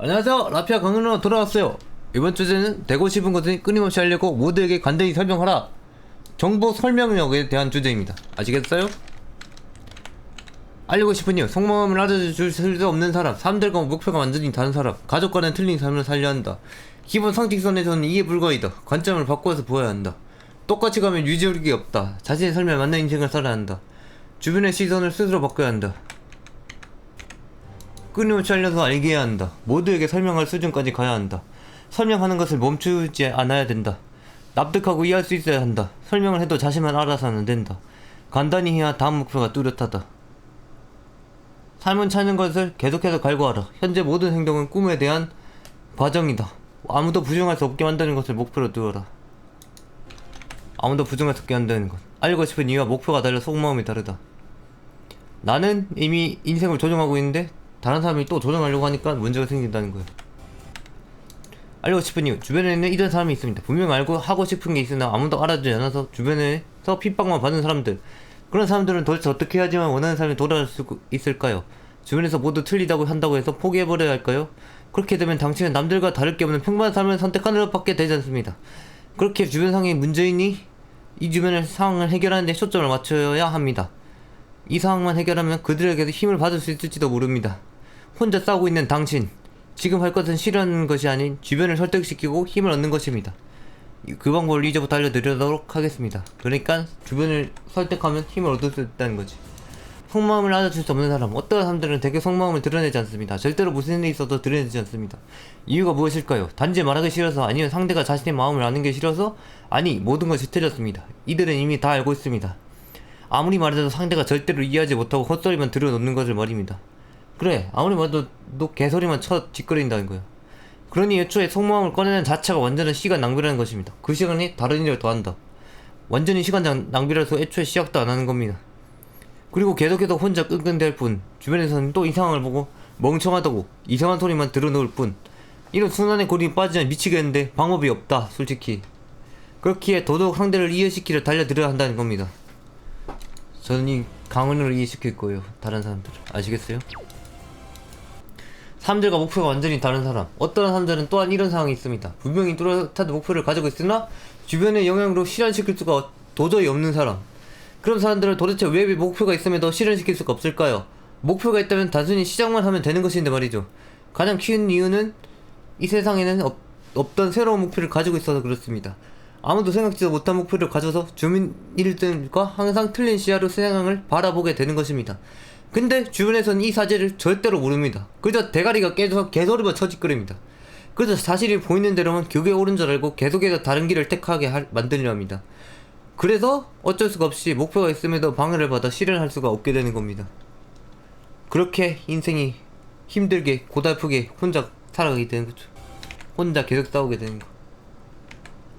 안녕하세요, 라피아 강릉으로 돌아왔어요. 이번 주제는 되고 싶은 것을 끊임없이 하려고 모두에게 간단히 설명하라, 정보 설명력에 대한 주제입니다. 아시겠어요? 알리고 싶은 이유: 속마음을 알아줄 수 없는 사람, 사람들과 목표가 완전히 다른 사람, 가족과는 틀린 삶을 살려 한다. 기본 상식선에서는 이해 불가이다. 관점을 바꿔서 보아야 한다. 똑같이 가면 유지력이 없다. 자신의 삶에 맞는 인생을 살아야 한다. 주변의 시선을 스스로 바꿔야 한다. 끊임없이 알려서 알게 해야 한다. 모두에게 설명할 수준까지 가야 한다. 설명하는 것을 멈추지 않아야 된다. 납득하고 이해할 수 있어야 한다. 설명을 해도 자신만 알아서는 안 된다. 간단히 해야 다음 목표가 뚜렷하다. 삶은 찾는 것을 계속해서 갈구하라. 현재 모든 행동은 꿈에 대한 과정이다. 아무도 부정할 수 없게 만드는 것을 목표로 두어라. 아무도 부정할 수 없게 만드는 것. 알고 싶은 이유와 목표가 달라 속마음이 다르다. 나는 이미 인생을 조정하고 있는데 다른 사람이 또 조정하려고 하니까 문제가 생긴다는 거예요. 알고 싶은 이유: 주변에는 이런 사람이 있습니다. 분명 알고 하고 싶은 게 있으나 아무도 알아주지 않아서 주변에서 핍박만 받는 사람들. 그런 사람들은 도대체 어떻게 해야지만 원하는 사람이 돌아올 수 있을까요? 주변에서 모두 틀리다고 한다고 해서 포기해버려야 할까요? 그렇게 되면 당신은 남들과 다를 게 없는 평범한 삶을 선택하는 것밖에 되지 않습니다. 그렇게 주변 상황이 문제이니 이 주변의 상황을 해결하는 데 초점을 맞춰야 합니다. 이 상황만 해결하면 그들에게도 힘을 받을 수 있을지도 모릅니다. 혼자 싸우고 있는 당신, 지금 할 것은 싫어하는 것이 아닌 주변을 설득시키고 힘을 얻는 것입니다. 그 방법을 이제부터 알려드리도록 하겠습니다. 그러니까 주변을 설득하면 힘을 얻을 수 있다는 거지. 속마음을 알아줄 수 없는 사람. 어떤 사람들은 되게 속마음을 드러내지 않습니다. 절대로 무슨 일이 있어도 드러내지 않습니다. 이유가 무엇일까요? 단지 말하기 싫어서, 아니면 상대가 자신의 마음을 아는 게 싫어서, 아니 모든 것이 틀렸습니다. 이들은 이미 다 알고 있습니다. 아무리 말해도 상대가 절대로 이해하지 못하고 헛소리만 들어놓는 것을 말입니다. 그래, 아무리 말해도 너 개소리만 쳐 짓거린다는 거야. 그러니 애초에 속마음을 꺼내는 자체가 완전한 시간 낭비라는 것입니다. 그 시간에 다른 일을 더한다. 완전히 시간 낭비라서 애초에 시작도 안 하는 겁니다. 그리고 계속해서 혼자 끙끙댈 뿐, 주변에서는 또 이상한 걸 보고 멍청하다고 이상한 소리만 들어놓을 뿐. 이런 순환의 고리에 빠지면 미치겠는데 방법이 없다, 솔직히. 그렇기에 더더욱 상대를 이해시키려 달려들어야 한다는 겁니다. 저는 이 강은을 이해시킬 거예요, 다른 사람들. 아시겠어요? 사람들과 목표가 완전히 다른 사람. 어떤 사람들은 또한 이런 상황이 있습니다. 분명히 뚜렷한 목표를 가지고 있으나 주변의 영향으로 실현시킬 수가 도저히 없는 사람. 그런 사람들은 도대체 왜 목표가 있음에도 실현시킬 수가 없을까요? 목표가 있다면 단순히 시작만 하면 되는 것인데 말이죠. 가장 큰 이유는 이 세상에는 없던 새로운 목표를 가지고 있어서 그렇습니다. 아무도 생각지도 못한 목표를 가져서 주민들과 항상 틀린 시야로 세상을 바라보게 되는 것입니다. 근데 주변에서는 이 사실을 절대로 모릅니다. 그저 대가리가 깨져서 개소리만 쳐짓거립니다. 그저 사실이 보이는 대로만 그게 옳은 줄 알고 계속해서 다른 길을 택하게 만들려 합니다. 그래서 어쩔 수가 없이 목표가 있음에도 방해를 받아 실현할 수가 없게 되는 겁니다. 그렇게 인생이 힘들게 고달프게 혼자 살아가게 되는 거죠. 혼자 계속 싸우게 되는 거.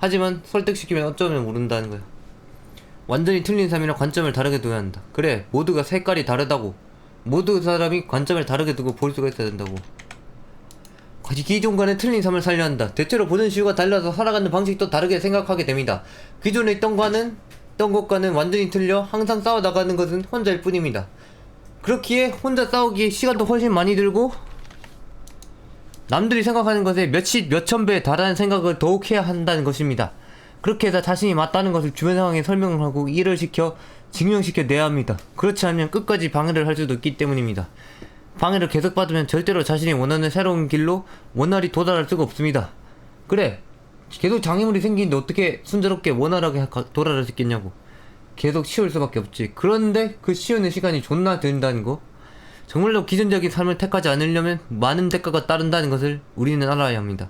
하지만 설득시키면 어쩌면 모른다는 거야. 완전히 틀린 삶이랑 관점을 다르게 둬야 한다. 그래, 모두가 색깔이 다르다고. 모두 사람이 관점을 다르게 두고 볼 수가 있어야 된다고. 기존과는 틀린 삶을 살려 한다. 대체로 보는 시유가 달라서 살아가는 방식도 다르게 생각하게 됩니다. 기존에 있던 것과는 완전히 틀려 항상 싸워나가는 것은 혼자일 뿐입니다. 그렇기에 혼자 싸우기에 시간도 훨씬 많이 들고 남들이 생각하는 것에 몇천 배에 달하는 생각을 더욱 해야 한다는 것입니다. 그렇게 해서 자신이 맞다는 것을 주변 상황에 설명을 하고 이해를 시켜 증명시켜 내야 합니다. 그렇지 않으면 끝까지 방해를 할 수도 있기 때문입니다. 방해를 계속 받으면 절대로 자신이 원하는 새로운 길로 원활히 도달할 수가 없습니다. 그래, 계속 장애물이 생기는데 어떻게 순조롭게 원활하게 도달할 수 있겠냐고. 계속 치울 수밖에 없지. 그런데 그 치우는 시간이 존나 든다는 거. 정말로 기존적인 삶을 택하지 않으려면 많은 대가가 따른다는 것을 우리는 알아야 합니다.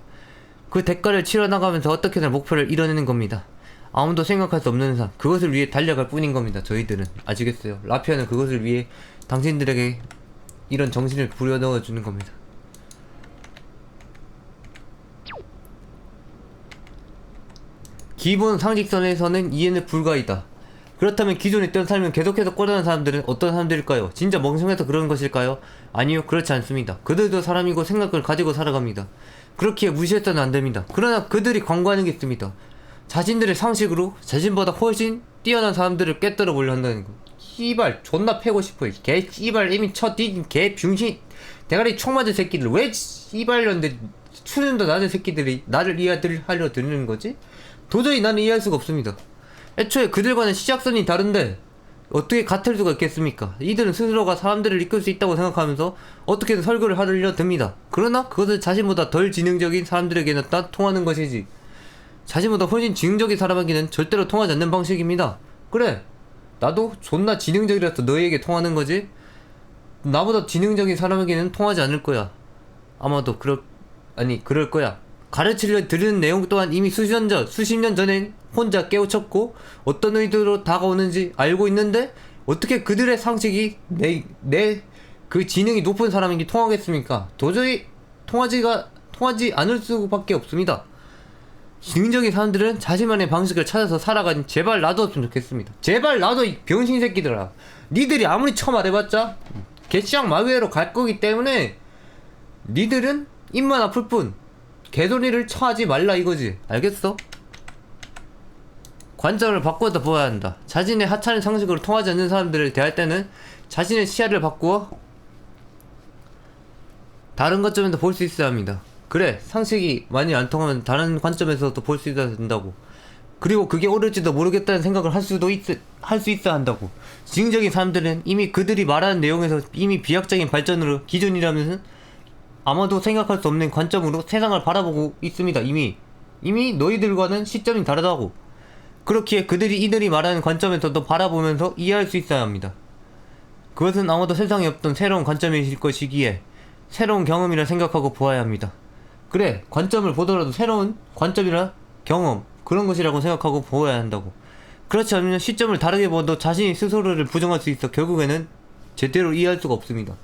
그 대가를 치러나가면서 어떻게든 목표를 이뤄내는 겁니다. 아무도 생각할 수 없는 삶, 그것을 위해 달려갈 뿐인 겁니다. 저희들은. 아시겠어요? 라피아는 그것을 위해 당신들에게 이런 정신을 부여넣어주는 겁니다. 기본 상식선에서는 이해는 불가이다. 그렇다면 기존에 있던 삶을 계속해서 꺼내는 사람들은 어떤 사람들일까요? 진짜 멍청해서 그런 것일까요? 아니요, 그렇지 않습니다. 그들도 사람이고 생각을 가지고 살아갑니다. 그렇기에 무시해서는 안됩니다. 그러나 그들이 광고하는 게 있습니다. 자신들의 상식으로 자신보다 훨씬 뛰어난 사람들을 깨뜨려 보려 한다는 거. 씨발 존나 패고 싶어. 개 씨발 이미 쳐 뒤진 개 병신 대가리 총 맞은 새끼들 왜 씨발년들 수준도 낮은 새끼들이 나를 이해하려 드리는 거지? 도저히 나는 이해할 수가 없습니다. 애초에 그들과는 시작선이 다른데 어떻게 같을 수가 있겠습니까? 이들은 스스로가 사람들을 이끌 수 있다고 생각하면서 어떻게든 설교를 하려 듭니다. 그러나 그것은 자신보다 덜 지능적인 사람들에게는 통하는 것이지 자신보다 훨씬 지능적인 사람에게는 절대로 통하지 않는 방식입니다. 그래, 나도 존나 지능적이라서 너희에게 통하는 거지 나보다 지능적인 사람에게는 통하지 않을 거야. 아마도 그럴 거야. 가르치려 들은 내용 또한 이미 수십 년 전엔 혼자 깨우쳤고 어떤 의도로 다가오는지 알고 있는데 어떻게 그들의 상식이 그 지능이 높은 사람에게 통하겠습니까? 도저히 통하지 않을 수밖에 없습니다. 지능적인 사람들은 자신만의 방식을 찾아서 살아가니 제발 놔뒀으면 좋겠습니다. 제발 놔둬 이 병신 새끼들아. 니들이 아무리 말해봤자 개시장 마귀로 갈 거기 때문에 니들은 입만 아플 뿐 개소리를 쳐하지 말라 이거지. 알겠어? 관점을 바꿔서 보아야 한다. 자신의 하찮은 상식으로 통하지 않는 사람들을 대할 때는 자신의 시야를 바꾸어 다른 관점에서 볼 수 있어야 합니다. 그래, 상식이 많이 안 통하면 다른 관점에서도 볼 수 있어야 된다고. 그리고 그게 옳을지도 모르겠다는 생각을 할 수 있어야 한다고. 지능적인 사람들은 이미 그들이 말하는 내용에서 이미 비약적인 발전으로 기준이라면 아마도 생각할 수 없는 관점으로 세상을 바라보고 있습니다. 이미 너희들과는 시점이 다르다고. 그렇기에 이들이 말하는 관점에서도 바라보면서 이해할 수 있어야 합니다. 그것은 아마도 세상에 없던 새로운 관점이실 것이기에 새로운 경험이라 생각하고 보아야 합니다. 그래, 관점을 보더라도 새로운 관점이라 경험 그런 것이라고 생각하고 보아야 한다고. 그렇지 않으면 시점을 다르게 보아도 자신이 스스로를 부정할 수 있어 결국에는 제대로 이해할 수가 없습니다.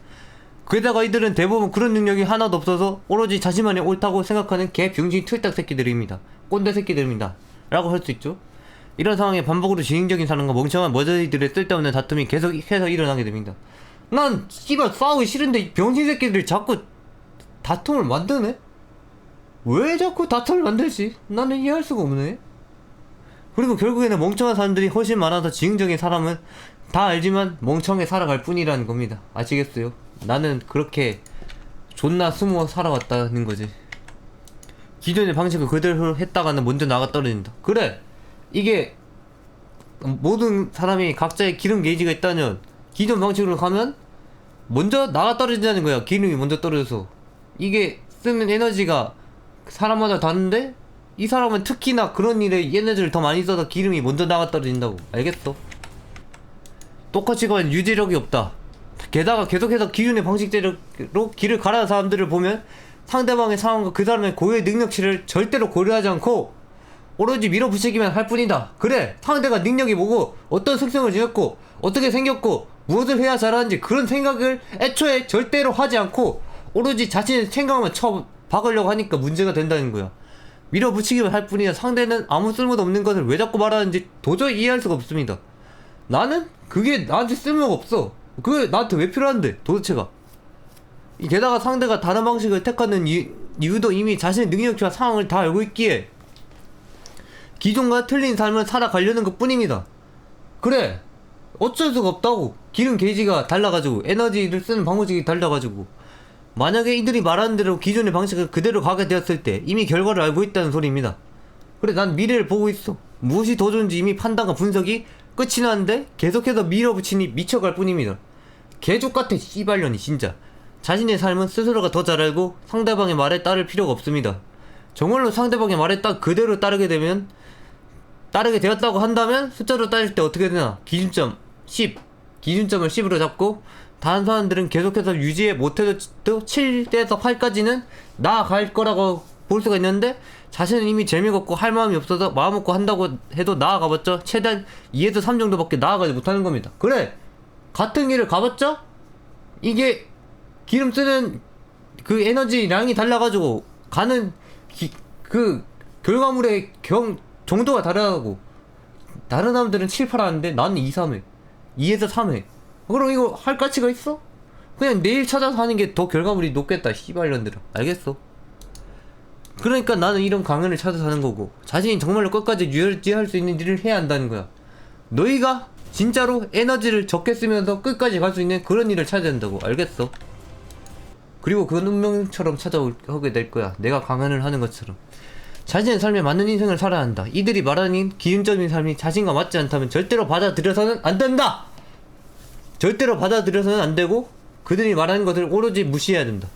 게다가 이들은 대부분 그런 능력이 하나도 없어서 오로지 자신만이 옳다고 생각하는 개병신 틀딱 새끼들입니다. 꼰대 새끼들입니다. 라고 할 수 있죠. 이런 상황에 반복으로 지능적인 사람과 멍청한 머저리들의 쓸데없는 다툼이 계속해서 일어나게 됩니다. 난 씨발 싸우기 싫은데 이 병신 새끼들이 자꾸 다툼을 만드네? 왜 자꾸 다툼을 만들지? 나는 이해할 수가 없네. 그리고 결국에는 멍청한 사람들이 훨씬 많아서 지능적인 사람은 다 알지만 멍청하게 살아갈 뿐이라는 겁니다. 아시겠어요? 나는 그렇게 존나 숨어 살아왔다는 거지. 기존의 방식을 그대로 했다가는 먼저 나가 떨어진다. 그래! 이게 모든 사람이 각자의 기름 게이지가 있다면 기존 방식으로 가면 먼저 나가 떨어진다는 거야. 기름이 먼저 떨어져서. 이게 쓰는 에너지가 사람마다 다른데 이 사람은 특히나 그런 일에 에너지를 더 많이 써서 기름이 먼저 나가 떨어진다고. 알겠어? 똑같이 가면 유지력이 없다. 게다가 계속해서 기존의 방식대로 길을 가라는 사람들을 보면 상대방의 상황과 그 사람의 고유의 능력치를 절대로 고려하지 않고 오로지 밀어붙이기만 할 뿐이다. 그래, 상대가 능력이 뭐고 어떤 특성을 지녔고 어떻게 생겼고 무엇을 해야 잘하는지 그런 생각을 애초에 절대로 하지 않고 오로지 자신의 생각만 박으려고 하니까 문제가 된다는 거야. 밀어붙이기만 할 뿐이야. 상대는 아무 쓸모도 없는 것을 왜 자꾸 말하는지 도저히 이해할 수가 없습니다. 나는 그게 나한테 쓸모가 없어. 그게 나한테 왜 필요한데 도대체가. 게다가 상대가 다른 방식을 택하는 이유도 이미 자신의 능력치와 상황을 다 알고 있기에 기존과 틀린 삶을 살아가려는 것 뿐입니다. 그래, 어쩔 수가 없다고. 기름 게이지가 달라가지고 에너지를 쓰는 방식이 달라가지고 만약에 이들이 말하는 대로 기존의 방식을 그대로 가게 되었을 때 이미 결과를 알고 있다는 소리입니다. 그래, 난 미래를 보고 있어. 무엇이 더 좋은지 이미 판단과 분석이 끝이 나는데 계속해서 밀어붙이니 미쳐갈 뿐입니다. 개족같아 씨발년이 진짜. 자신의 삶은 스스로가 더 잘 알고 상대방의 말에 따를 필요가 없습니다. 정말로 상대방의 말에 딱 그대로 따르게 되었다고 한다면 숫자로 따질 때 어떻게 되나? 기준점 10, 기준점을 10으로 잡고 다른 사람들은 계속해서 유지해 못해도 7에서 8까지는 나아갈 거라고 볼 수가 있는데 자신은 이미 재미가 없고 할 마음이 없어서 마음 먹고 한다고 해도 나아가봤자 최대한 2에서 3 정도밖에 나아가지 못하는 겁니다. 그래, 같은 길을 가봤자 이게 기름 쓰는 그 에너지량이 달라가지고 가는 그 결과물의 정도가 다르다고. 다른 사람들은 7, 8 하는데 나는 2, 3회 2에서 3회. 그럼 이거 할 가치가 있어? 그냥 내일 찾아서 하는 게 더 결과물이 높겠다 씨발년들아. 알겠어? 그러니까 나는 이런 강연을 찾아서 하는 거고 자신이 정말로 끝까지 유지할 수 있는 일을 해야 한다는 거야. 너희가 진짜로 에너지를 적게 쓰면서 끝까지 갈 수 있는 그런 일을 찾아야 된다고. 알겠어? 그리고 그건 운명처럼 찾아오게 될 거야. 내가 강연을 하는 것처럼. 자신의 삶에 맞는 인생을 살아야 한다. 이들이 말하는 기준점인 삶이 자신과 맞지 않다면 절대로 받아들여서는 안 된다! 절대로 받아들여서는 안 되고 그들이 말하는 것을 오로지 무시해야 된다.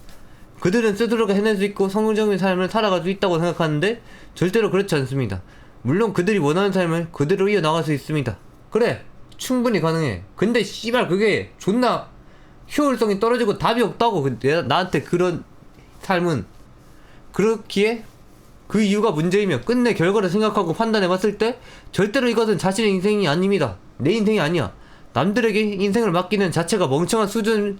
그들은 스스로가 해낼 수 있고 성공적인 삶을 살아갈 수 있다고 생각하는데 절대로 그렇지 않습니다. 물론 그들이 원하는 삶을 그대로 이어나갈 수 있습니다. 그래, 충분히 가능해. 근데 씨발 그게 존나 효율성이 떨어지고 답이 없다고. 나한테 그런 삶은. 그렇기에 그 이유가 문제이며 끝내 결과를 생각하고 판단해봤을 때 절대로 이것은 자신의 인생이 아닙니다. 내 인생이 아니야. 남들에게 인생을 맡기는 자체가 멍청한 수준을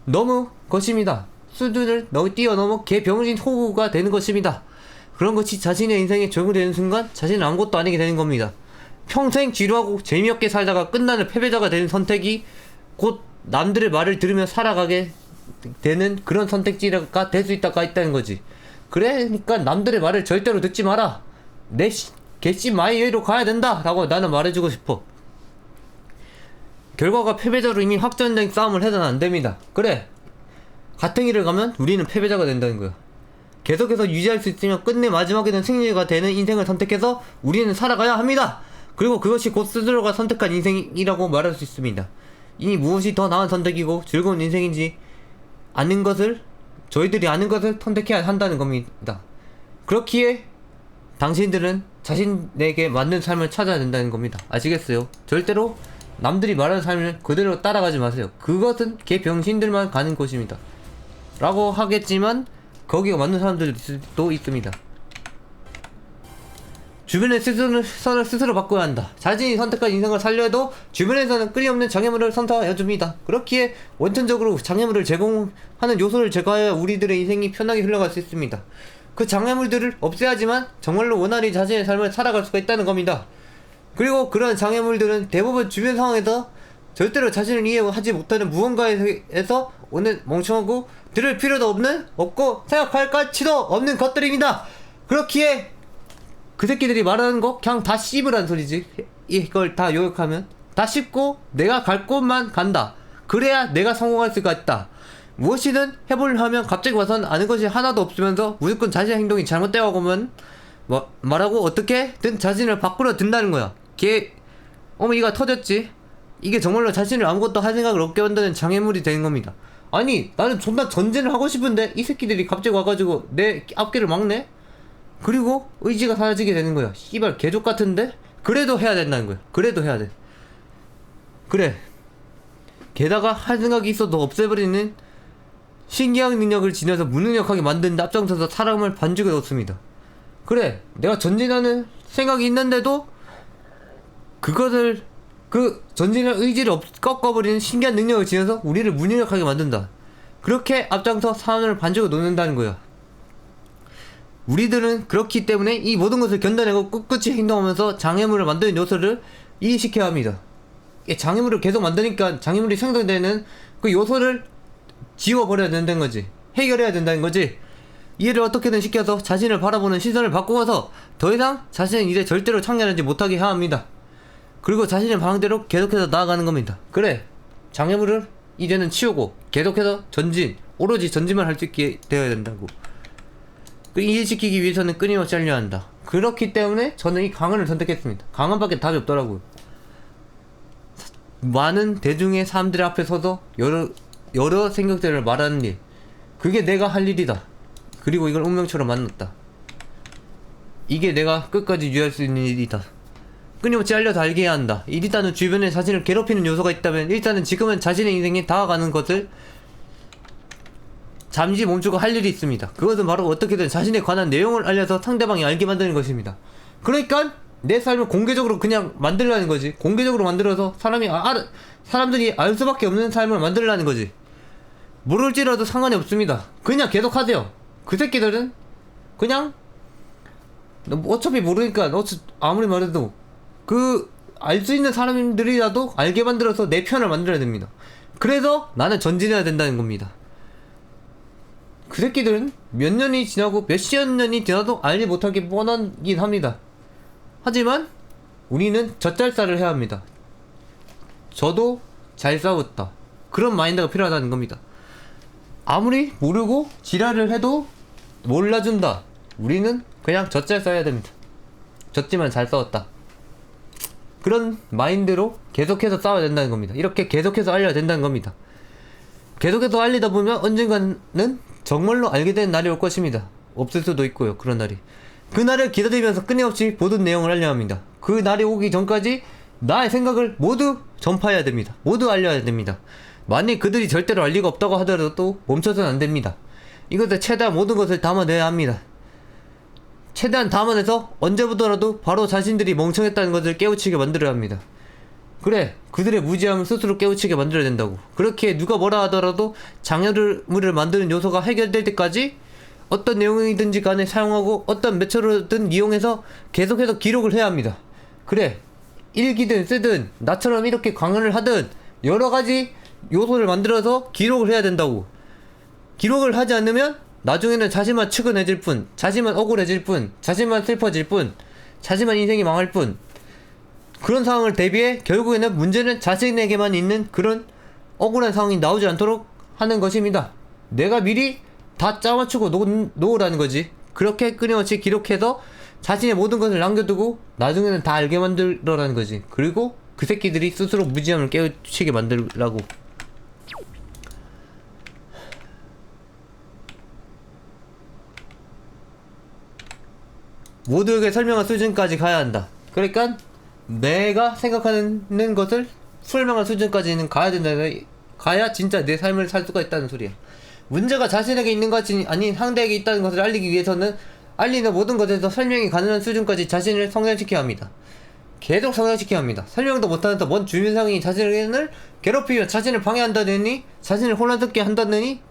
넘은 것입니다. 수준을 뛰어넘어 개병신 호구가 되는 것입니다. 그런 것이 자신의 인생에 적용되는 순간 자신은 아무것도 아니게 되는 겁니다. 평생 지루하고 재미없게 살다가 끝나는 패배자가 되는 선택이 곧 남들의 말을 들으며 살아가게 되는 그런 선택지가 될 수 있다는 거지. 그러니까 남들의 말을 절대로 듣지 마라. 내 개씨 마이웨이로 가야 된다 라고 나는 말해주고 싶어. 결과가 패배자로 이미 확정된 싸움을 해서는 안 됩니다. 그래, 같은 길을 가면 우리는 패배자가 된다는 거야. 계속해서 유지할 수 있으면 끝내 마지막에는 승리가 되는 인생을 선택해서 우리는 살아가야 합니다. 그리고 그것이 곧 스스로가 선택한 인생이라고 말할 수 있습니다. 이니 무엇이 더 나은 선택이고 즐거운 인생인지 아는 것을, 저희들이 아는 것을 선택해야 한다는 겁니다. 그렇기에 당신들은 자신에게 맞는 삶을 찾아야 된다는 겁니다. 아시겠어요? 절대로 남들이 말하는 삶을 그대로 따라가지 마세요. 그것은 개병신들만 가는 곳입니다. 라고 하겠지만 거기가 맞는 사람들도 있습니다. 주변의 선을 스스로 바꿔야 한다. 자신이 선택한 인생을 살려도 주변에서는 끊임없는 장애물을 선사해줍니다. 그렇기에 원천적으로 장애물을 제공하는 요소를 제거하여 우리들의 인생이 편하게 흘러갈 수 있습니다. 그 장애물들을 없애야지만 정말로 원활히 자신의 삶을 살아갈 수가 있다는 겁니다. 그리고 그런 장애물들은 대부분 주변 상황에서 절대로 자신을 이해하지 못하는 무언가에서 오는 멍청하고 들을 필요도 없고 생각할 가치도 없는 것들입니다. 그렇기에 그 새끼들이 말하는 거 그냥 다 씹으란 소리지. 이걸 다 요약하면 다 씹고 내가 갈 곳만 간다. 그래야 내가 성공할 수가 있다. 무엇이든 해보려 하면 갑자기 와서는 아는 것이 하나도 없으면서 무조건 자신의 행동이 잘못되고 하면 말하고 어떻게든 자신을 바꾸려 든다는 거야. 이가 터졌지. 이게 정말로 자신을 아무것도 할 생각을 없게 만드는 장애물이 되는 겁니다. 아니, 나는 존나 전쟁을 하고 싶은데 이 새끼들이 갑자기 와가지고 내 앞길을 막네? 그리고 의지가 사라지게 되는 거야. 씨발 개족 같은데? 그래도 해야 된다는 거야. 그래도 해야 돼. 그래. 게다가 할 생각이 있어도 없애버리는 신기한 능력을 지녀서 무능력하게 만드는 데 앞장서서 사람을 반죽에 넣습니다. 그래, 내가 전진하는 생각이 있는데도 그것을 그 전진할 의지를 꺾어버리는 신기한 능력을 지녀서 우리를 무능력하게 만든다. 그렇게 앞장서 사람을 반죽에 놓는다는 거야. 우리들은 그렇기 때문에 이 모든 것을 견뎌내고 꿋꿋이 행동하면서 장애물을 만드는 요소를 이해시켜야 합니다. 장애물을 계속 만드니까 장애물이 생성되는 그 요소를 지워버려야 된다는 거지. 해결해야 된다는 거지. 이해를 어떻게든 시켜서 자신을 바라보는 시선을 바꾸어서 더 이상 자신의 일에 절대로 참여하지 못하게 해야 합니다. 그리고 자신의 방향대로 계속해서 나아가는 겁니다. 그래, 장애물을 이제는 치우고 계속해서 오로지 전진만 할 수 있게 되어야 된다고. 이해시키기 위해서는 끊임없이 알려야 한다. 그렇기 때문에 저는 이 강언을 선택했습니다. 강언밖에 답이 없더라고요. 많은 대중의 사람들 앞에 서서 여러 생각들을 말하는 일, 그게 내가 할 일이다. 그리고 이걸 운명처럼 만났다. 이게 내가 끝까지 유지할 수 있는 일이다. 끊임없이 알려서 알게 해야 한다. 일단은 주변에 자신을 괴롭히는 요소가 있다면 일단은 지금은 자신의 인생에 다가가는 것을 잠시 멈추고 할 일이 있습니다. 그것은 바로 어떻게든 자신에 관한 내용을 알려서 상대방이 알게 만드는 것입니다. 그러니까 내 삶을 공개적으로 그냥 만들라는 거지. 공개적으로 만들어서 사람들이 알 수밖에 없는 삶을 만들라는 거지. 모를지라도 상관이 없습니다. 그냥 계속 하세요. 그 새끼들은 그냥 어차피 모르니까 아무리 말해도 알 수 있는 사람들이라도 알게 만들어서 내 편을 만들어야 됩니다. 그래서 나는 전진해야 된다는 겁니다. 그 새끼들은 몇 년이 지나고 몇십 년이 지나도 알지 못하게 뻔하긴 합니다. 하지만 우리는 젖잘싸를 해야 합니다. 저도 잘 싸웠다. 그런 마인드가 필요하다는 겁니다. 아무리 모르고 지랄을 해도 몰라준다. 우리는 그냥 젖잘 써야 됩니다. 졌지만 잘 싸웠다. 그런 마인드로 계속해서 싸워야 된다는 겁니다. 이렇게 계속해서 알려야 된다는 겁니다. 계속해서 알리다 보면 언젠가는 정말로 알게 되는 날이 올 것입니다. 없을 수도 있고요. 그런 날이. 그 날을 기다리면서 끊임없이 모든 내용을 알려야 합니다. 그 날이 오기 전까지 나의 생각을 모두 전파해야 됩니다. 모두 알려야 됩니다. 만약 그들이 절대로 알 리가 없다고 하더라도 멈춰서는 안 됩니다. 이것을 최대한 모든 것을 담아내야 합니다. 최대한 담아내서 언제부터라도 바로 자신들이 멍청했다는 것을 깨우치게 만들어야 합니다. 그래, 그들의 무지함을 스스로 깨우치게 만들어야 된다고. 그렇게 누가 뭐라 하더라도 장애물을 만드는 요소가 해결될 때까지 어떤 내용이든지 간에 사용하고 어떤 매체로든 이용해서 계속해서 기록을 해야 합니다. 그래, 일기든 쓰든 나처럼 이렇게 강연을 하든 여러가지 요소를 만들어서 기록을 해야 된다고. 기록을 하지 않으면 나중에는 자신만 측은해질 뿐, 자신만 억울해질 뿐, 자신만 슬퍼질 뿐, 자신만 인생이 망할 뿐, 그런 상황을 대비해 결국에는 문제는 자신에게만 있는 그런 억울한 상황이 나오지 않도록 하는 것입니다. 내가 미리 다 짜맞추고 놓으라는 거지. 그렇게 끊임없이 기록해서 자신의 모든 것을 남겨두고 나중에는 다 알게 만들라는 거지. 그리고 그 새끼들이 스스로 무지함을 깨우치게 만들라고. 모두에게 설명할 수준까지 가야 한다. 그러니까 내가 생각하는 것을 설명할 수준까지는 가야 된다. 가야 진짜 내 삶을 살 수가 있다는 소리야. 문제가 자신에게 있는 것이 아닌 상대에게 있다는 것을 알리기 위해서는 알리는 모든 것에서 설명이 가능한 수준까지 자신을 성장시켜야 합니다. 계속 성장시켜야 합니다. 설명도 못하면서 뭔 주변 상황이 자신을 괴롭히며 자신을 방해한다느니, 자신을 혼란스럽게 한다느니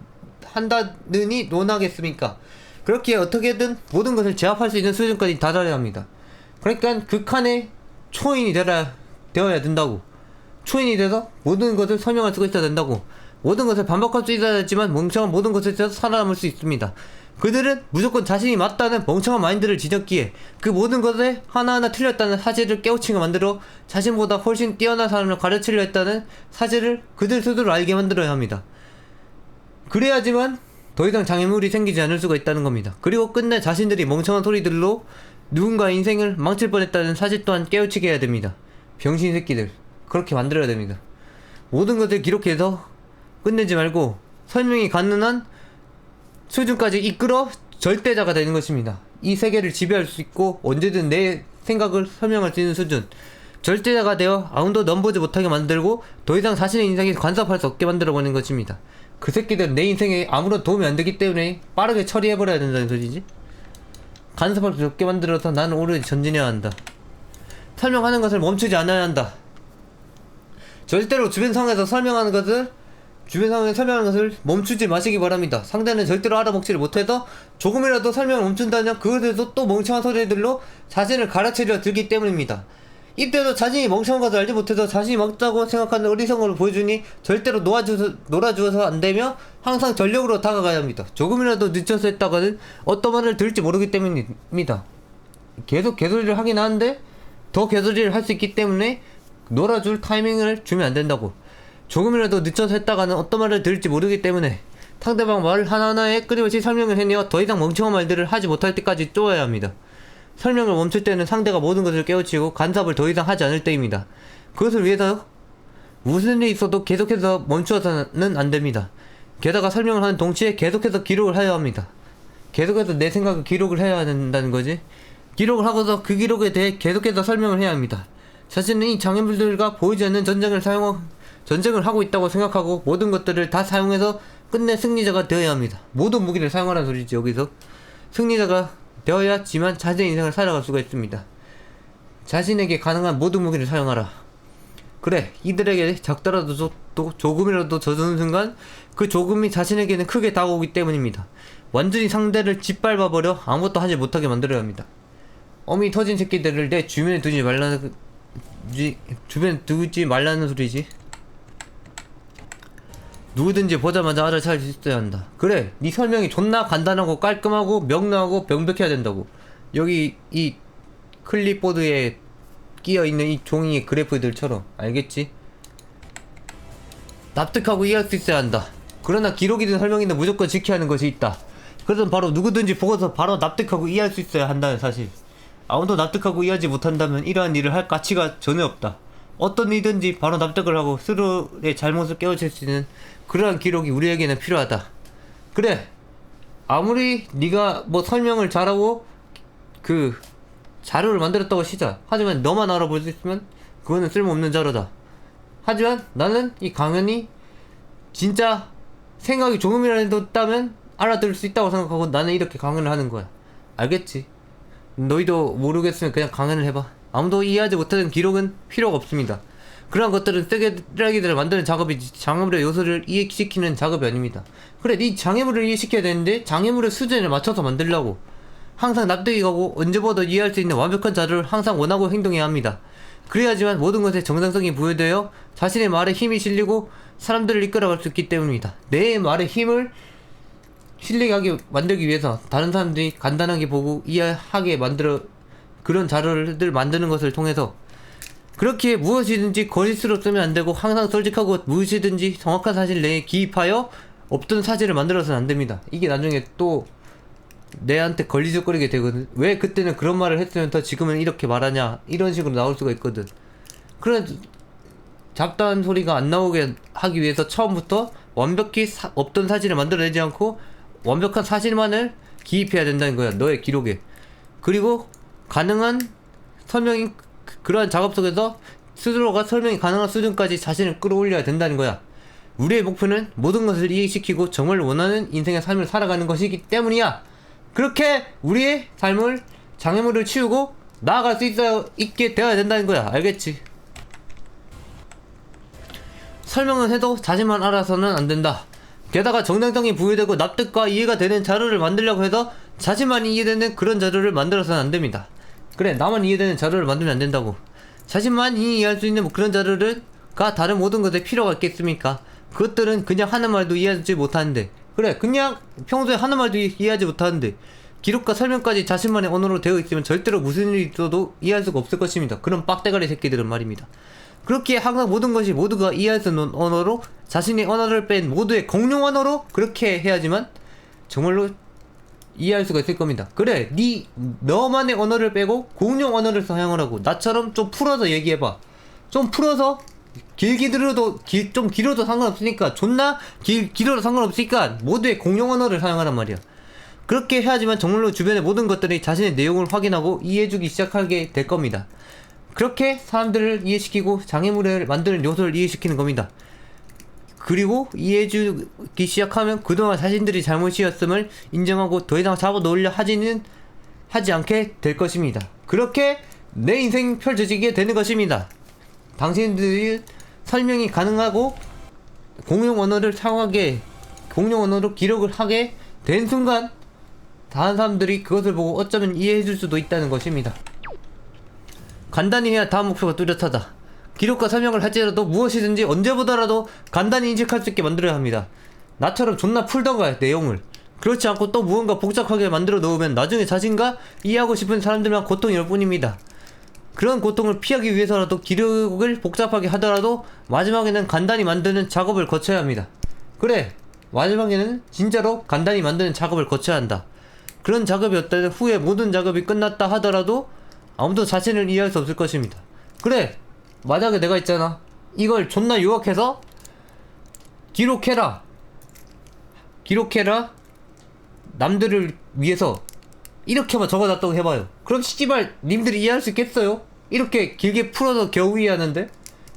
논하겠습니까? 그렇게 어떻게든 모든 것을 제압할 수 있는 수준까지 다다려야 합니다. 그러니까 극한의 초인이 되어야 된다고. 초인이 돼서 모든 것을 설명할 수가 있어야 된다고. 모든 것을 반박할 수 있어야 하지만 멍청한 모든 것에서 살아남을 수 있습니다. 그들은 무조건 자신이 맞다는 멍청한 마인드를 지녔기에 그 모든 것에 하나하나 틀렸다는 사실을 깨우치게 만들어 자신보다 훨씬 뛰어난 사람을 가르치려 했다는 사실을 그들 스스로 알게 만들어야 합니다. 그래야지만 더 이상 장애물이 생기지 않을 수가 있다는 겁니다. 그리고 끝내 자신들이 멍청한 소리들로 누군가의 인생을 망칠 뻔했다는 사실 또한 깨우치게 해야 됩니다. 병신 새끼들. 그렇게 만들어야 됩니다. 모든 것을 기록해서 끝내지 말고 설명이 가능한 수준까지 이끌어 절대자가 되는 것입니다. 이 세계를 지배할 수 있고 언제든 내 생각을 설명할 수 있는 수준. 절대자가 되어 아무도 넘보지 못하게 만들고 더 이상 자신의 인생에 간섭할 수 없게 만들어버리는 것입니다. 그 새끼들은 내 인생에 아무런 도움이 안 되기 때문에 빠르게 처리해버려야 된다는 소리지. 간섭할 수 없게 만들어서 나는 오래 전진해야 한다. 설명하는 것을 멈추지 않아야 한다. 절대로 주변 상황에서 설명하는 것을 멈추지 마시기 바랍니다. 상대는 절대로 알아먹지를 못해서 조금이라도 설명을 멈춘다면 그것에서 또 멍청한 소리들로 자신을 가르치려 들기 때문입니다. 이때도 자신이 멍청한 것을 알지 못해서 자신이 맞다고 생각하는 어리석음을 보여주니 절대로 놀아주어서 안되며 항상 전력으로 다가가야 합니다. 조금이라도 늦춰서 했다가는 어떤 말을 들을지 모르기 때문입니다. 계속 개소리를 하긴 하는데 더 개소리를 할 수 있기 때문에 놀아줄 타이밍을 주면 안된다고. 조금이라도 늦춰서 했다가는 어떤 말을 들을지 모르기 때문에 상대방 말 하나하나에 끊임없이 설명을 해내어 더 이상 멍청한 말들을 하지 못할 때까지 쪼아야 합니다. 설명을 멈출 때는 상대가 모든 것을 깨우치고 간섭을 더 이상 하지 않을 때입니다. 그것을 위해서 무슨 일이 있어도 계속해서 멈추어서는 안됩니다. 게다가 설명을 하는 동시에 계속해서 기록을 해야 합니다. 계속해서 내 생각을 기록을 해야 된다는 거지. 기록을 하고서 그 기록에 대해 계속해서 설명을 해야 합니다. 자신은 이 장애물들과 보이지 않는 전쟁을 하고 있다고 생각하고 모든 것들을 다 사용해서 끝내 승리자가 되어야 합니다. 모든 무기를 사용하라는 소리지. 여기서 승리자가 되어야지만 자신의 인생을 살아갈 수가 있습니다. 자신에게 가능한 모든 무기를 사용하라. 그래, 이들에게 작더라도 조금이라도 져주는 순간 그 조금이 자신에게는 크게 다가오기 때문입니다. 완전히 상대를 짓밟아버려 아무것도 하지 못하게 만들어야 합니다. 어미 터진 새끼들을 내 주변에 두지 말라는 소리지. 누구든지 보자마자 알아차릴 수 있어야 한다. 그래, 네 설명이 존나 간단하고 깔끔하고 명료하고 명백해야 된다고. 여기 이 클립보드에 끼어있는 이 종이의 그래프들처럼. 알겠지? 납득하고 이해할 수 있어야 한다. 그러나 기록이든 설명이든 무조건 지켜야 하는 것이 있다. 그것은 바로 누구든지 보고서 바로 납득하고 이해할 수 있어야 한다는 사실. 아무도 납득하고 이해하지 못한다면 이러한 일을 할 가치가 전혀 없다. 어떤 일이든지 바로 납득을 하고 스스로의 잘못을 깨우칠 수 있는 그러한 기록이 우리에게는 필요하다. 그래, 아무리 네가 뭐 설명을 잘하고 그 자료를 만들었다고 시작. 하지만 너만 알아볼 수 있으면 그거는 쓸모없는 자료다. 하지만 나는 이 강연이 진짜 생각이 조금이라도 있다면 알아들을 수 있다고 생각하고 나는 이렇게 강연을 하는 거야. 알겠지? 너희도 모르겠으면 그냥 강연을 해봐. 아무도 이해하지 못하는 기록은 필요가 없습니다. 그러한 것들은 쓰레기들을 만드는 작업이지 장애물의 요소를 이해시키는 작업이 아닙니다. 그래, 네 장애물을 이해시켜야 되는데 장애물의 수준에 맞춰서 만들라고. 항상 납득이 가고 언제 봐도 이해할 수 있는 완벽한 자료를 항상 원하고 행동해야 합니다. 그래야지만 모든 것에 정상성이 부여되어 자신의 말에 힘이 실리고 사람들을 이끌어갈 수 있기 때문입니다. 내 말에 힘을 실리게 만들기 위해서 다른 사람들이 간단하게 보고 이해하게 만들어 그런 자료를 만드는 것을 통해서 그렇게 무엇이든지 거짓으로 쓰면 안되고 항상 솔직하고 무엇이든지 정확한 사실 내에 기입하여 없던 사실을 만들어서는 안됩니다. 이게 나중에 또 내한테 걸리적거리게 되거든. 왜 그때는 그런 말을 했으면 더 지금은 이렇게 말하냐 이런 식으로 나올 수가 있거든. 그래, 잡다한 소리가 안 나오게 하기 위해서 처음부터 완벽히 없던 사실을 만들어내지 않고 완벽한 사실만을 기입해야 된다는 거야, 너의 기록에. 그리고 가능한 설명이 그러한 작업 속에서 스스로가 설명이 가능한 수준까지 자신을 끌어올려야 된다는 거야. 우리의 목표는 모든 것을 이해시키고 정말 원하는 인생의 삶을 살아가는 것이기 때문이야. 그렇게 우리의 삶을 장애물을 치우고 나아갈 수 있게 되어야 된다는 거야. 알겠지? 설명은 해도 자신만 알아서는 안 된다. 게다가 정당성이 부여되고 납득과 이해가 되는 자료를 만들려고 해서 자신만 이해되는 그런 자료를 만들어서는 안 됩니다. 그래, 나만 이해되는 자료를 만들면 안 된다고. 자신만 이해할 수 있는 그런 자료가 다른 모든 것에 필요가 있겠습니까? 그것들은 그냥 하는 말도 이해하지 못하는데, 그래, 그냥 평소에 하는 말도 이해하지 못하는데 기록과 설명까지 자신만의 언어로 되어 있으면 절대로 무슨 일이 있어도 이해할 수가 없을 것입니다. 그런 빡대가리 새끼들은 말입니다. 그렇게 항상 모든 것이 모두가 이해할 수 있는 언어로, 자신의 언어를 뺀 모두의 공용 언어로 그렇게 해야지만 정말로 이해할 수가 있을 겁니다. 그래, 너만의 언어를 빼고 공용 언어를 사용을 하고 나처럼 좀 풀어서 얘기해봐. 좀 풀어서 길게 들어도 좀 길어도 상관없으니까, 존나 길어도 상관없으니까 모두의 공용 언어를 사용하란 말이야. 그렇게 해야지만 정말로 주변의 모든 것들이 자신의 내용을 확인하고 이해해주기 시작하게 될 겁니다. 그렇게 사람들을 이해시키고 장애물을 만드는 요소를 이해시키는 겁니다. 그리고 이해해주기 시작하면 그동안 자신들이 잘못이었음을 인정하고 더 이상 잡아 놓으려 하지 않게 될 것입니다. 그렇게 내 인생이 펼쳐지게 되는 것입니다. 당신들이 설명이 가능하고 공용 언어를 사용하게, 공용 언어로 기록을 하게 된 순간 다른 사람들이 그것을 보고 어쩌면 이해해줄 수도 있다는 것입니다. 간단히 해야 다음 목표가 뚜렷하다. 기록과 설명을 할지라도 무엇이든지 언제보다라도 간단히 인식할 수 있게 만들어야 합니다. 나처럼 존나 풀던가 내용을. 그렇지 않고 또 무언가 복잡하게 만들어 놓으면 나중에 자신과 이해하고 싶은 사람들만 고통이 올 뿐입니다. 그런 고통을 피하기 위해서라도 기록을 복잡하게 하더라도 마지막에는 간단히 만드는 작업을 거쳐야 합니다. 그래, 마지막에는 진짜로 간단히 만드는 작업을 거쳐야 한다. 그런 작업이 없다면 후에 모든 작업이 끝났다 하더라도 아무도 자신을 이해할 수 없을 것입니다. 그래, 만약에 내가 있잖아, 이걸 존나 요약해서 기록해라 남들을 위해서 이렇게만 적어놨다고 해봐요. 그럼 씨발 님들이 이해할 수 있겠어요? 이렇게 길게 풀어서 겨우 이해하는데?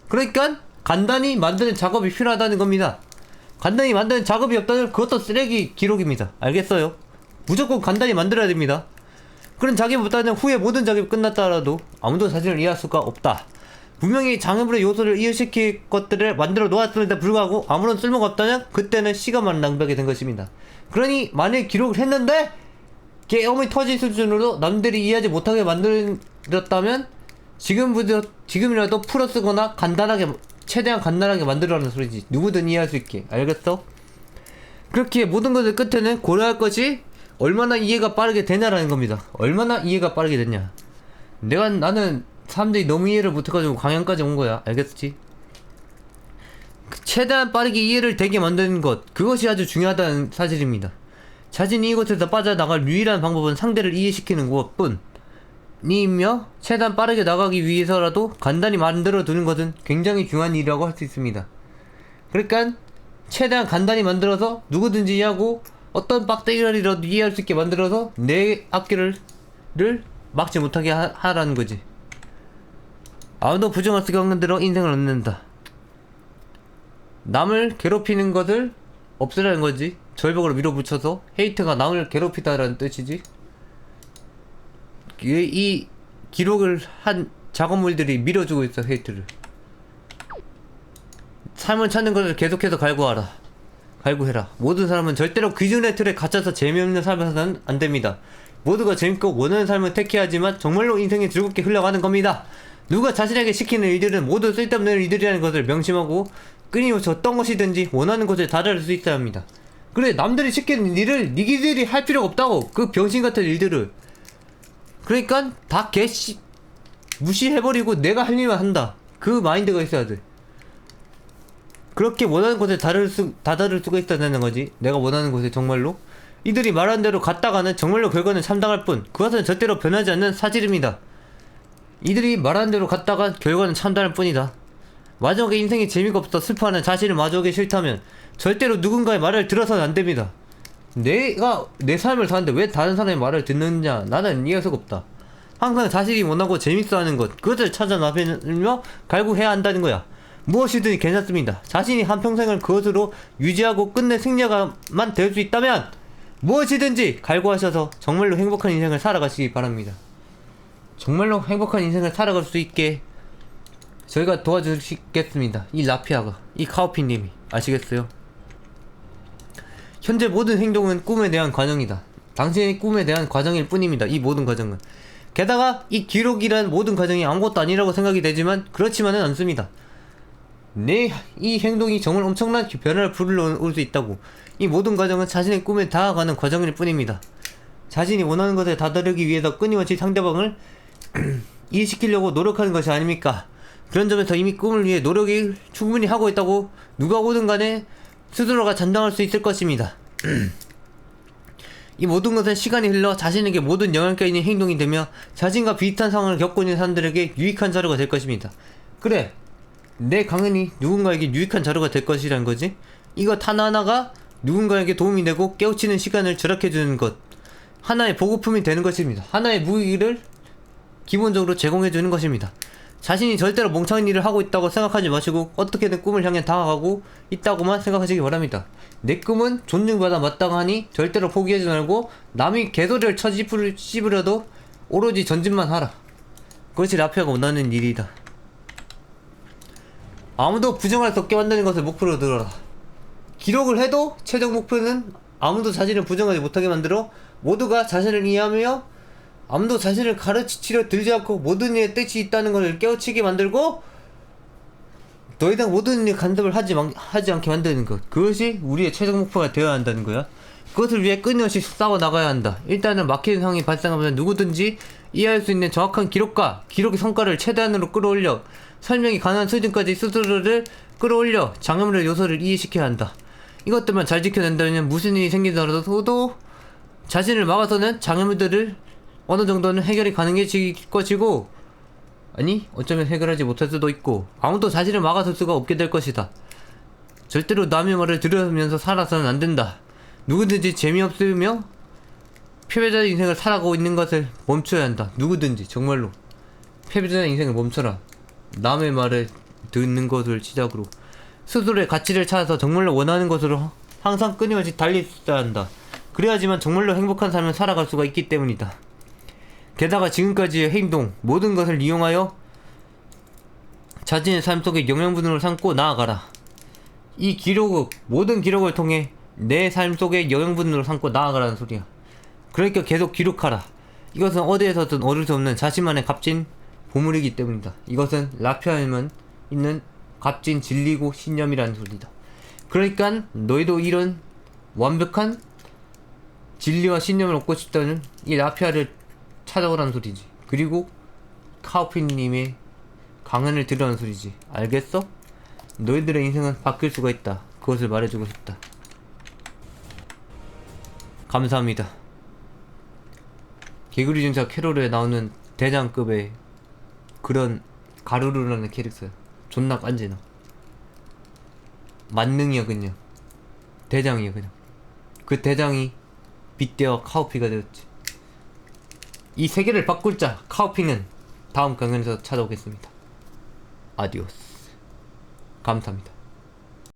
그러니까 간단히 만드는 작업이 필요하다는 겁니다. 간단히 만드는 작업이 없다면 그것도 쓰레기 기록입니다. 알겠어요? 무조건 간단히 만들어야 됩니다. 그런 작업보다는 후에 모든 작업이 끝났다라도 아무도 자신을 이해할 수가 없다. 분명히 장애물의 요소를 이해시킬 것들을 만들어 놓았음에도 불구하고 아무런 쓸모가 없다면 그때는 시간만 낭비하게 된 것입니다. 그러니 만약에 기록을 했는데 깨어머니 터질 수준으로 남들이 이해하지 못하게 만들었다면 지금이라도 풀어 쓰거나 최대한 간단하게 만들어라는 소리지. 누구든 이해할 수 있게. 알겠어? 그렇게 모든 것의 끝에는 고려할 것이 얼마나 이해가 빠르게 되냐라는 겁니다. 얼마나 이해가 빠르게 됐냐. 나는 사람들이 너무 이해를 못해가지고 강연까지 온 거야. 알겠지? 최대한 빠르게 이해를 되게 만드는 것, 그것이 아주 중요하다는 사실입니다. 자신이 이곳에서 빠져나갈 유일한 방법은 상대를 이해시키는 것뿐 이며 최대한 빠르게 나가기 위해서라도 간단히 만들어 두는 것은 굉장히 중요한 일이라고 할 수 있습니다. 그러니까 최대한 간단히 만들어서 누구든지 이해하고 어떤 빡대기라도 이해할 수 있게 만들어서 내 앞길을 막지 못하게 하라는 거지. 아무도 부정할 수가 없는 대로 인생을 얻는다. 남을 괴롭히는 것을 없애라는 거지. 절벽으로 밀어붙여서 헤이트가 남을 괴롭히다라는 뜻이지. 이 기록을 한 작업물들이 밀어주고 있어. 헤이트를. 삶을 찾는 것을 계속해서 갈구해라. 모든 사람은 절대로 기준의 틀에 갇혀서 재미없는 삶을 살아서는 안됩니다. 모두가 재밌고 원하는 삶을 택해야 하지만 정말로 인생이 즐겁게 흘러가는 겁니다. 누가 자신에게 시키는 일들은 모두 쓸데없는 일들이라는 것을 명심하고 끊임없이 어떤 것이든지 원하는 것을 다다를 수 있어야 합니다. 그래, 남들이 시키는 일을 니기들이 할 필요가 없다고. 그 병신같은 일들을. 그러니까 다 무시해버리고 내가 할 일만 한다. 그 마인드가 있어야 돼. 그렇게 원하는 곳에 다다를 수가 있다는 거지. 내가 원하는 곳에 정말로. 이들이 말한 대로 갔다가는 정말로 결과는 참담할 뿐 그것은 절대로 변하지 않는 사실입니다. 이들이 말한 대로 갔다가 결과는 참담할 뿐이다. 마지막에 인생이 재미가 없어 슬퍼하는 자신을 마주하기 싫다면 절대로 누군가의 말을 들어서는 안됩니다. 내가 내 삶을 사는데 왜 다른 사람의 말을 듣느냐. 나는 이해할 수가 없다. 항상 자신이 원하고 재밌어하는 것, 그것을 찾아 나서며 갈구해야 한다는 거야. 무엇이든 괜찮습니다. 자신이 한평생을 그것으로 유지하고 끝내 승리자만 될 수 있다면 무엇이든지 갈구하셔서 정말로 행복한 인생을 살아가시기 바랍니다. 정말로 행복한 인생을 살아갈 수 있게 저희가 도와주시겠습니다. 이 라피아가, 이 카오피님이. 아시겠어요? 현재 모든 행동은 꿈에 대한 과정이다. 당신의 꿈에 대한 과정일 뿐입니다. 이 모든 과정은. 게다가 이 기록이란 모든 과정이 아무것도 아니라고 생각이 되지만 그렇지만은 않습니다. 이 행동이 정말 엄청난 변화를 불러올 수 있다고. 이 모든 과정은 자신의 꿈에 다가가는 과정일 뿐입니다. 자신이 원하는 것에 다다르기 위해서 끊임없이 상대방을 이해시키려고 노력하는 것이 아닙니까? 그런 점에서 이미 꿈을 위해 노력을 충분히 하고 있다고 누가 오든 간에 스스로가 장담할 수 있을 것입니다. 이 모든 것은 시간이 흘러 자신에게 모든 영향가 있는 행동이 되며 자신과 비슷한 상황을 겪고 있는 사람들에게 유익한 자료가 될 것입니다. 그래, 내 강연이 누군가에게 유익한 자료가 될 것이란 거지. 이것 하나하나가 누군가에게 도움이 되고 깨우치는 시간을 절약해주는 것, 하나의 보급품이 되는 것입니다. 하나의 무기를 기본적으로 제공해주는 것입니다. 자신이 절대로 멍청한 일을 하고 있다고 생각하지 마시고 어떻게든 꿈을 향해 다가가고 있다고만 생각하시기 바랍니다. 내 꿈은 존중받아 마땅하니 절대로 포기하지 말고 남이 개소리를 씹으려도 오로지 전진만 하라. 그것이 라피아가 원하는 일이다. 아무도 부정할 수 없게 만드는 것을 목표로 들어라. 기록을 해도 최종 목표는 아무도 자신을 부정하지 못하게 만들어 모두가 자신을 이해하며 아무도 자신을 가르치려 들지 않고 모든 일에 뜻이 있다는 것을 깨우치게 만들고 더 이상 모든 일에 간섭을 하지 않게 만드는 것, 그것이 우리의 최종 목표가 되어야 한다는 거야. 그것을 위해 끊임없이 싸워 나가야 한다. 일단은 막히는 상황이 발생하면 누구든지 이해할 수 있는 정확한 기록과 기록의 성과를 최대한으로 끌어올려 설명이 가능한 수준까지 스스로를 끌어올려 장애물의 요소를 이해시켜야 한다. 이것들만 잘 지켜낸다면 무슨 일이 생기더라도 자신을 막아서는 장애물들을 어느 정도는 해결이 가능해질 것이고, 아니 어쩌면 해결하지 못할 수도 있고 아무도 자신을 막아설 수가 없게 될 것이다. 절대로 남의 말을 들으면서 살아서는 안 된다. 누구든지 재미없으며 패배자의 인생을 살아가고 있는 것을 멈춰야 한다. 누구든지 정말로 패배자의 인생을 멈춰라. 남의 말을 듣는 것을 시작으로 스스로의 가치를 찾아서 정말로 원하는 것으로 항상 끊임없이 달려야 한다. 그래야지만 정말로 행복한 삶을 살아갈 수가 있기 때문이다. 게다가 지금까지의 행동, 모든 것을 이용하여 자신의 삶 속에 영양분으로 삼고 나아가라. 이 기록을, 모든 기록을 통해 내 삶 속에 영양분으로 삼고 나아가라는 소리야. 그러니까 계속 기록하라. 이것은 어디에서든 얻을 수 없는 자신만의 값진 보물이기 때문이다. 이것은 라피아에만 있는 값진 진리고 신념이라는 소리다. 그러니까 너희도 이런 완벽한 진리와 신념을 얻고 싶다는 이 라피아를 찾아오라는 소리지. 그리고 카오피님의 강연을 들으라는 소리지. 알겠어? 너희들의 인생은 바뀔 수가 있다. 그것을 말해주고 싶다. 감사합니다. 개구리 중사 캐롤에 나오는 대장급의 그런 가루루라는 캐릭터야. 존나 깐지나. 만능이야 그냥. 대장이야 그냥. 그 대장이 빗대어 카오피가 되었지. 이 세계를 바꿀 자 카오피는 다음 강연에서 찾아오겠습니다. 아디오스. 감사합니다.